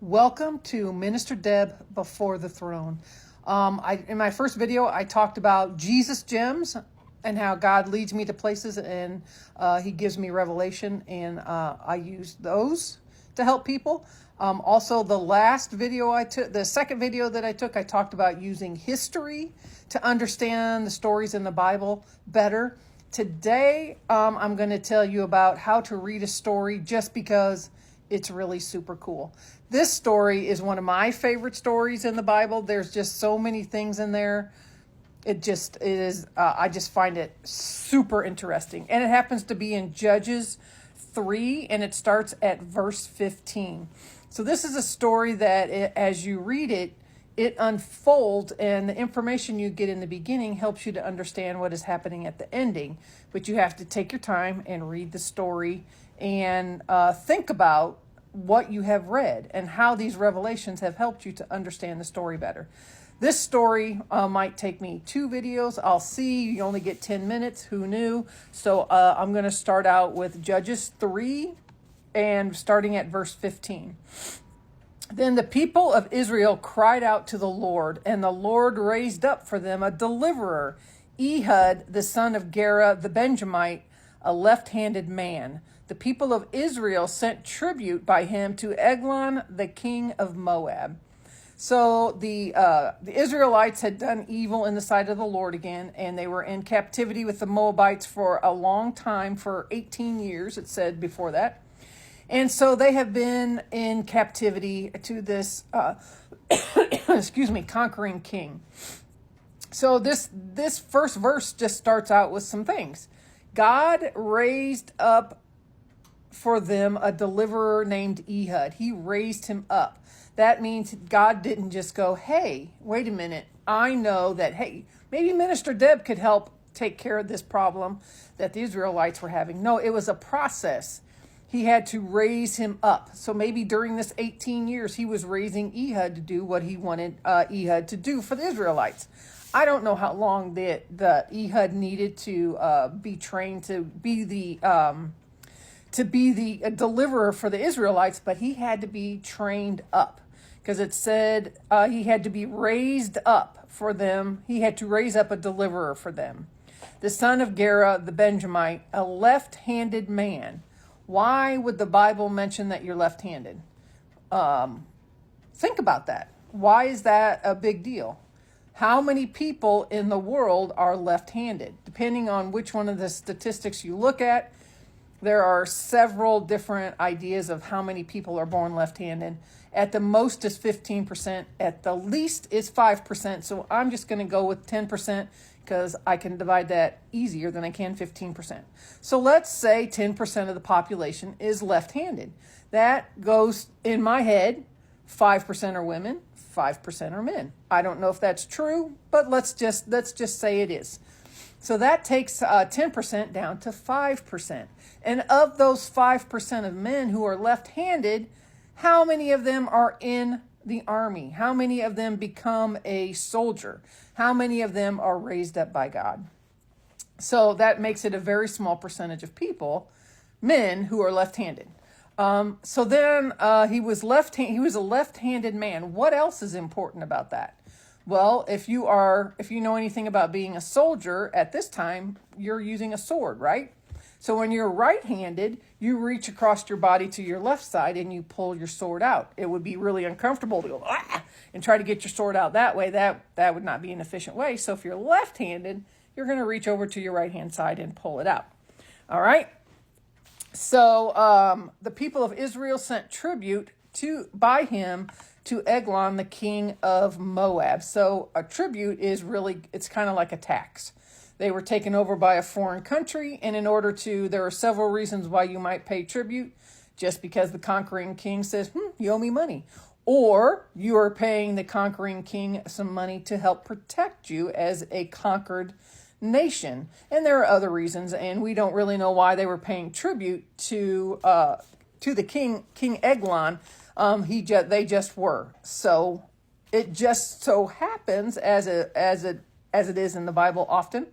Welcome to Minister Deb Before the Throne. In my first video, I talked about Jesus gems and how God leads me to places and he gives me revelation, and I use those to help people. Also, the second video that I took, I talked about using history to understand the stories in the Bible better. Today, I'm going to tell you about how to read a story just because it's really super cool. This story is one of my favorite stories in the Bible. There's just so many things in there. I just find it super interesting. And it happens to be in Judges 3, and it starts at verse 15. So this is a story that as you read it, it unfolds, and the information you get in the beginning helps you to understand what is happening at the ending. But you have to take your time and read the story and think about what you have read and how these revelations have helped you to understand the story better. This story might take me 2 videos. I'll see. You only get 10 minutes. Who knew? So I'm going to start out with Judges 3 and starting at verse 15. Then the people of Israel cried out to the Lord, and the Lord raised up for them a deliverer, Ehud, the son of Gera the Benjamite, a left-handed man. The people of Israel sent tribute by him to Eglon, the king of Moab. So the Israelites had done evil in the sight of the Lord again, and they were in captivity with the Moabites for a long time, for 18 years, it said before that. And so they have been in captivity to this, conquering king. So this first verse just starts out with some things. God raised up for them a deliverer named Ehud. He raised him up. That means God didn't just go, hey, wait a minute. I know that, hey, maybe Minister Deb could help take care of this problem that the Israelites were having. No, it was a process. He had to raise him up. So maybe during this 18 years, he was raising Ehud to do what he wanted Ehud to do for the Israelites. I don't know how long the Ehud needed to be trained to be the deliverer for the Israelites, but he had to be trained up, because it said he had to be raised up for them. He had to raise up a deliverer for them. The son of Gera the Benjamite, a left-handed man. Why would the Bible mention that you're left-handed? Think about that. Why is that a big deal? How many people in the world are left-handed? Depending on which one of the statistics you look at, there are several different ideas of how many people are born left-handed. At the most is 15%. At the least is 5%. So I'm just going to go with 10%. Because I can divide that easier than I can 15%. So let's say 10% of the population is left-handed. That goes in my head, 5% are women, 5% are men. I don't know if that's true, but let's just say it is. So that takes 10% down to 5%. And of those 5% of men who are left-handed, how many of them are in the army? How many of them become a soldier? How many of them are raised up by God? So that makes it a very small percentage of people, men, who are left-handed. So then he was a left-handed man. What else is important about that? Well, if you know anything about being a soldier at this time, you're using a sword, right? So when you're right-handed, you reach across your body to your left side and you pull your sword out. It would be really uncomfortable to go and try to get your sword out that way. That would not be an efficient way. So if you're left-handed, you're going to reach over to your right-hand side and pull it out. All right? So the people of Israel sent tribute by him to Eglon, the king of Moab. So a tribute is really, it's kind of like a tax. They were taken over by a foreign country, and there are several reasons why you might pay tribute. Just because the conquering king says, you owe me money. Or you are paying the conquering king some money to help protect you as a conquered nation. And there are other reasons, and we don't really know why they were paying tribute to the King Eglon. They just were. So it just so happens, as it is in the Bible often,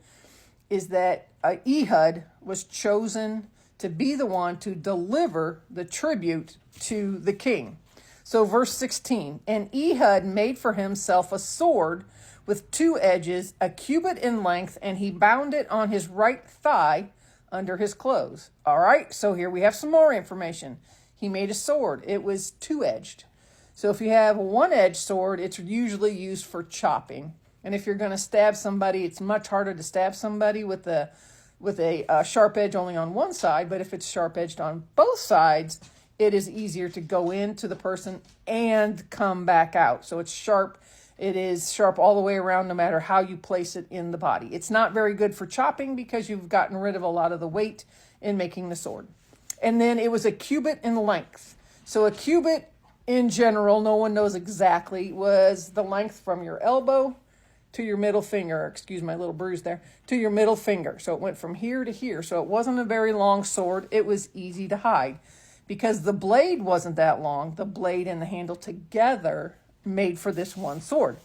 is that Ehud was chosen to be the one to deliver the tribute to the king. So verse 16, and Ehud made for himself a sword with 2 edges, a cubit in length, and he bound it on his right thigh under his clothes. All right, so here we have some more information. He made a sword. It was 2-edged. So if you have a 1-edged sword, it's usually used for chopping. And if you're going to stab somebody, it's much harder to stab somebody with a sharp edge only on one side. But if it's sharp edged on both sides, it is easier to go into the person and come back out. So it's sharp. It is sharp all the way around, no matter how you place it in the body. It's not very good for chopping because you've gotten rid of a lot of the weight in making the sword. And then it was a cubit in length. So a cubit in general, no one knows exactly, was the length from your elbow to your middle finger. Excuse my little bruise there. To your middle finger. So it went from here to here. So it wasn't a very long sword. It was easy to hide because the blade wasn't that long. The blade and the handle together made for this one sword.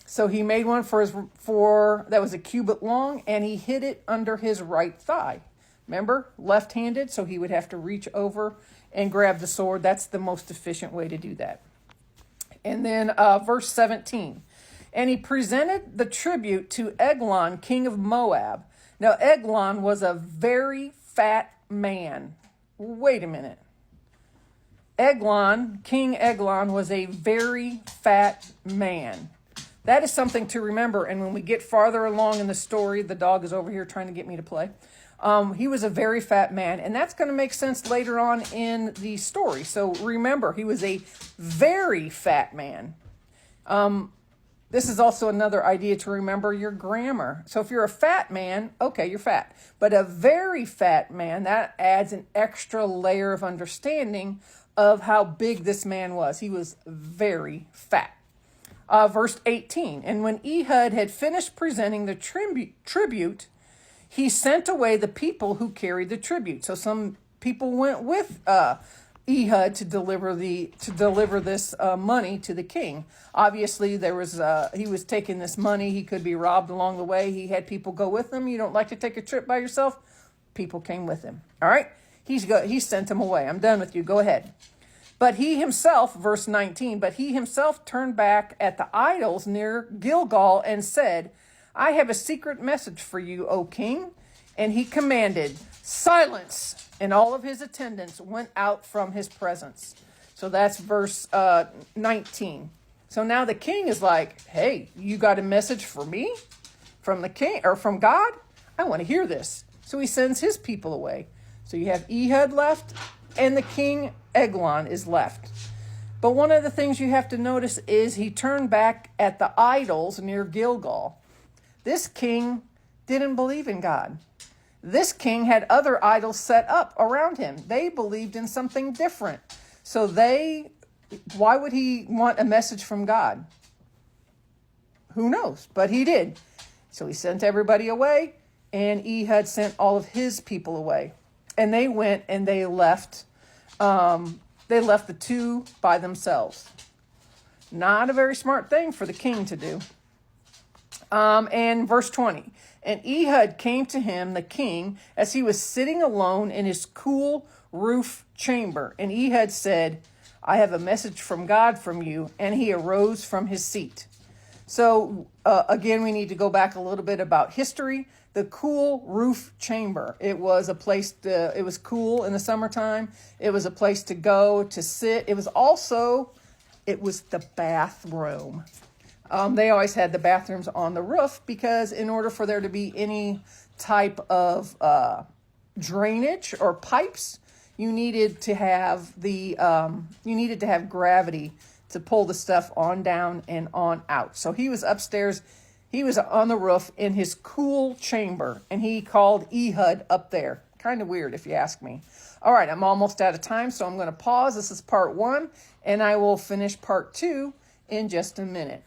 So he made one that was a cubit long, and he hid it under his right thigh. Remember, left-handed, so he would have to reach over and grab the sword. That's the most efficient way to do that. And then verse 17. And he presented the tribute to Eglon, king of Moab. Now, Eglon was a very fat man. Wait a minute. King Eglon was a very fat man. That is something to remember. And when we get farther along in the story, the dog is over here trying to get me to play. He was a very fat man, and that's going to make sense later on in the story. So remember, he was a very fat man. This is also another idea to remember your grammar. So if you're a fat man, okay, you're fat. But a very fat man, that adds an extra layer of understanding of how big this man was. He was very fat. Verse 18, and when Ehud had finished presenting the tribute, he sent away the people who carried the tribute. So some people went with Ehud to deliver this money to the king. Obviously, he was taking this money. He could be robbed along the way. He had people go with him. You don't like to take a trip by yourself? People came with him. All right? He sent him away. I'm done with you. Go ahead. But he himself, verse 19, but he himself turned back at the idols near Gilgal and said, I have a secret message for you, O king. And he commanded, silence. And all of his attendants went out from his presence. So that's verse 19. So now the king is like, hey, you got a message for me from the king or from God? I want to hear this. So he sends his people away. So you have Ehud left and the king Eglon is left. But one of the things you have to notice is he turned back at the idols near Gilgal. This king didn't believe in God. This king had other idols set up around him. They believed in something different. So why would he want a message from God? Who knows? But he did. So he sent everybody away, and Ehud sent all of his people away. And they went and they left the two by themselves. Not a very smart thing for the king to do. And verse 20. And Ehud came to him, the king, as he was sitting alone in his cool roof chamber. And Ehud said, I have a message from God from you. And he arose from his seat. So, again, we need to go back a little bit about history. The cool roof chamber. It was a place it was cool in the summertime. It was a place to go, to sit. It was the bathroom. They always had the bathrooms on the roof because in order for there to be any type of drainage or pipes, you needed to have gravity to pull the stuff on down and on out. So he was upstairs. He was on the roof in his cool chamber, and he called Ehud up there. Kind of weird if you ask me. All right, I'm almost out of time, so I'm going to pause. This is part 1, and I will finish part 2 in just a minute.